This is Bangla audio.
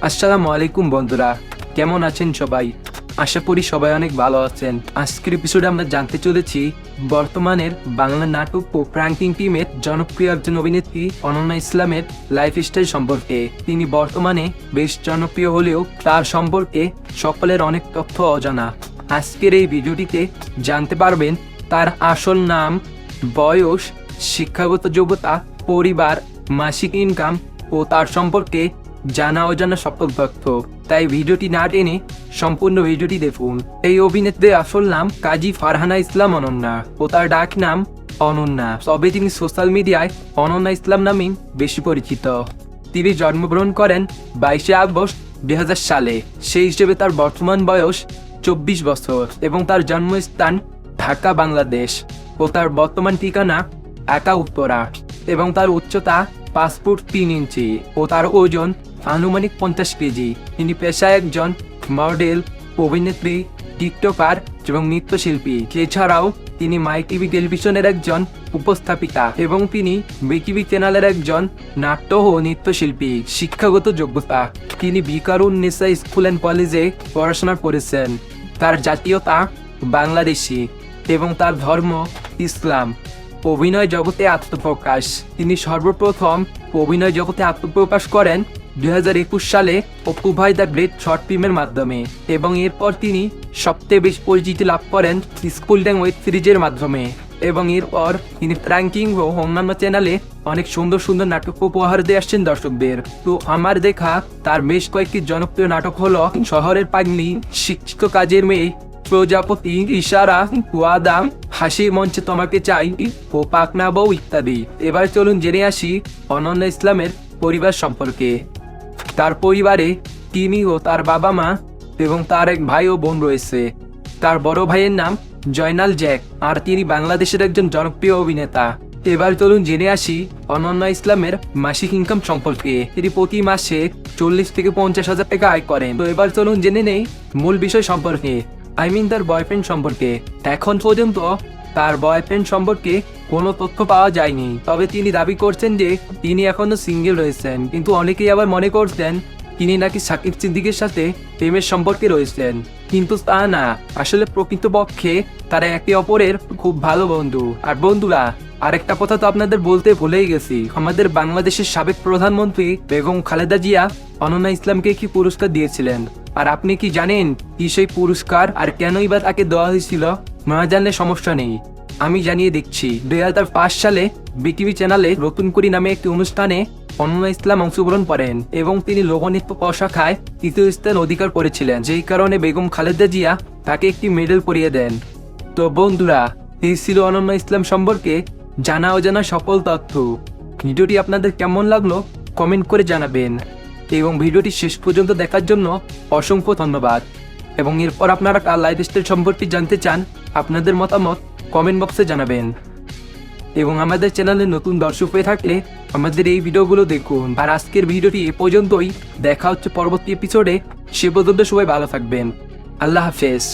আসসালামু আলাইকুম বন্ধুরা, কেমন আছেন সবাই? আশা করি সবাই অনেক ভালো আছেন। আজকের এপিসোডে আমরা জানতে চলেছি বর্তমানের বাংলা নাটক ও প্র্যাঙ্কিং টিমের জনপ্রিয় একজন অভিনেত্রী অনন্যা ইসলামের লাইফস্টাইল সম্পর্কে। তিনি বর্তমানে বেশ জনপ্রিয় হলেও তার সম্পর্কে সকলের অনেক তথ্য অজানা। আজকের এই ভিডিওটিতে জানতে পারবেন তার আসল নাম, বয়স, শিক্ষাগত যোগ্যতা, পরিবার, মাসিক ইনকাম ও তার সম্পর্কে জানা অজানা সকল তথ্য। তাই ভিডিওটি না টেনে সম্পূর্ণ ভিডিওটি দেখুন। এই অভিনেত্রীর আসল নাম কাজী ফারহানা ইসলাম অনন্যা ও তার ডাক নাম অনন্যা। তবে তিনি সোশ্যাল মিডিয়ায় অনন্যা ইসলাম নামেই বেশি পরিচিত। তিনি জন্মগ্রহণ করেন 22 আগস্ট 2000 সালে। সেই হিসেবে তার বর্তমান বয়স 24 বছর এবং তার জন্মস্থান ঢাকা, বাংলাদেশ ও তার বর্তমান ঠিকানা ঢাকা উত্তরা এবং তার উচ্চতা 5 ফুট 3 ইঞ্চি ও তার ওজন আনুমানিক 50 কেজি। তিনি পেশায় একজন মডেল, অভিনেত্রী, টিকটকার এবং নৃত্যশিল্পী। এছাড়াও তিনি মাই টিভি টেলিভিশনের একজন উপস্থাপিকা এবং তিনি বিটিভি চ্যানেলের একজন নাট্য ও নৃত্যশিল্পী। শিক্ষাগত যোগ্যতা: তিনি বিকারুন্নেসা স্কুল অ্যান্ড কলেজে পড়াশোনা করেছেন। তার জাতীয়তা বাংলাদেশি এবং তার ধর্ম ইসলাম। অভিনয় জগতে আত্মপ্রকাশ: তিনি সর্বপ্রথম অভিনয় জগতে আত্মপ্রকাশ করেন 2021 সালে অপু ভাই দ্য গ্রেট শর্ট ফিল্মের মাধ্যমে এবং এরপর তিনি সবচেয়ে বেশি পরিচিতি লাভ করেন স্কুল ট্যাং ওয়েব সিরিজের মাধ্যমে এবং এরপর তিনি প্র্যাঙ্কিং ও অন্যান্য চ্যানেলে অনেক সুন্দর সুন্দর নাটক উপহার দিয়ে আসছেন দর্শকদের। তো আমার দেখা তার বেশ কয়েকটি জনপ্রিয় নাটক হলো শহরের পাগলি, শিক্ষিত কাজের মেয়ে, প্রজাপতি, ইশারা, ওয়াদাম, হাসি মঞ্চে তোমাকে চাই ও পাকনা বউ ইত্যাদি। এবার চলুন জেনে আসি অনন্যা ইসলামের পরিবার সম্পর্কে। তার পরিবারে তিনি ও তার বাবা মা এবং তার এক ভাই ও বোন রয়েছে। তার বড় ভাইয়ের নাম জয়নাল জ্যাক আর তিনি বাংলাদেশের একজন জনপ্রিয় অভিনেতা। এবার চলুন জেনে আসি অনন্যা ইসলামের মাসিক ইনকাম সম্পর্কে। তিনি প্রতি মাসে 40 থেকে 50 হাজার টাকা আয় করেন। তো এবার চলুন জেনে নেই মূল বিষয় সম্পর্কে, তার বয়ফ্রেন্ড সম্পর্কে। এখন পর্যন্ত তার বয়ফ্রেন্ড সম্পর্কে কোনো তথ্য পাওয়া যায়নি, তবে তিনি দাবি করছেন যে তিনি এখনো সিঙ্গেল রয়েছেন। কিন্তু অনেকেই আবার মনে করছেন তিনি নাকি সাকিব সিদ্দিকের সাথে প্রেমের সম্পর্কে রয়েছেন, কিন্তু তা না। আসলে প্রকৃতপক্ষে তারা একে অপরের খুব ভালো বন্ধু। আর বন্ধুরা, আরেকটা কথা তো আপনাদের বলতে ভুলেই গেছি, আমাদের বাংলাদেশের সাবেক প্রধানমন্ত্রী বেগম খালেদা জিয়া অনন্যা ইসলামকে কি পুরস্কার দিয়েছিলেন। আর আপনি কি জানেন কি সেই পুরস্কার আর কেনই বা তাকে দেওয়া হয়েছিল? না জানলে সমস্যা নেই, আমি জানিয়ে দিচ্ছি। 2005 সালে বিটিভি চ্যানেলে নতুন করি নামে একটি অনুষ্ঠানে অনন্যা ইসলাম অংশগ্রহণ করেন এবং তিনি লোকনৃত্য শাখায় তৃতীয় স্থান অধিকার করেছিলেন, যেই কারণে বেগম খালেদা জিয়া তাকে একটি মেডেল পরিয়ে দেন। তো বন্ধুরা, এই ছিল অনন্যা ইসলাম সম্পর্কে জানা অজানা সকল তথ্য। ভিডিওটি আপনাদের কেমন লাগলো কমেন্ট করে জানাবেন এবং ভিডিওটি শেষ পর্যন্ত দেখার জন্য অসংখ্য ধন্যবাদ। এবং এরপর আপনারা কার লাইফস্টাইল সম্পর্কে জানতে চান আপনাদের মতামত কমেন্ট বক্সে জানাবেন। এবং আমাদের চ্যানেলে নতুন দর্শক হয়ে থাকলে আমাদের এই ভিডিওগুলো দেখুন। আর আজকের ভিডিওটি এ পর্যন্তই, দেখা হচ্ছে পরবর্তী এপিসোডে। সে পর্যন্ত সবাই ভালো থাকবেন। আল্লাহ হাফেজ।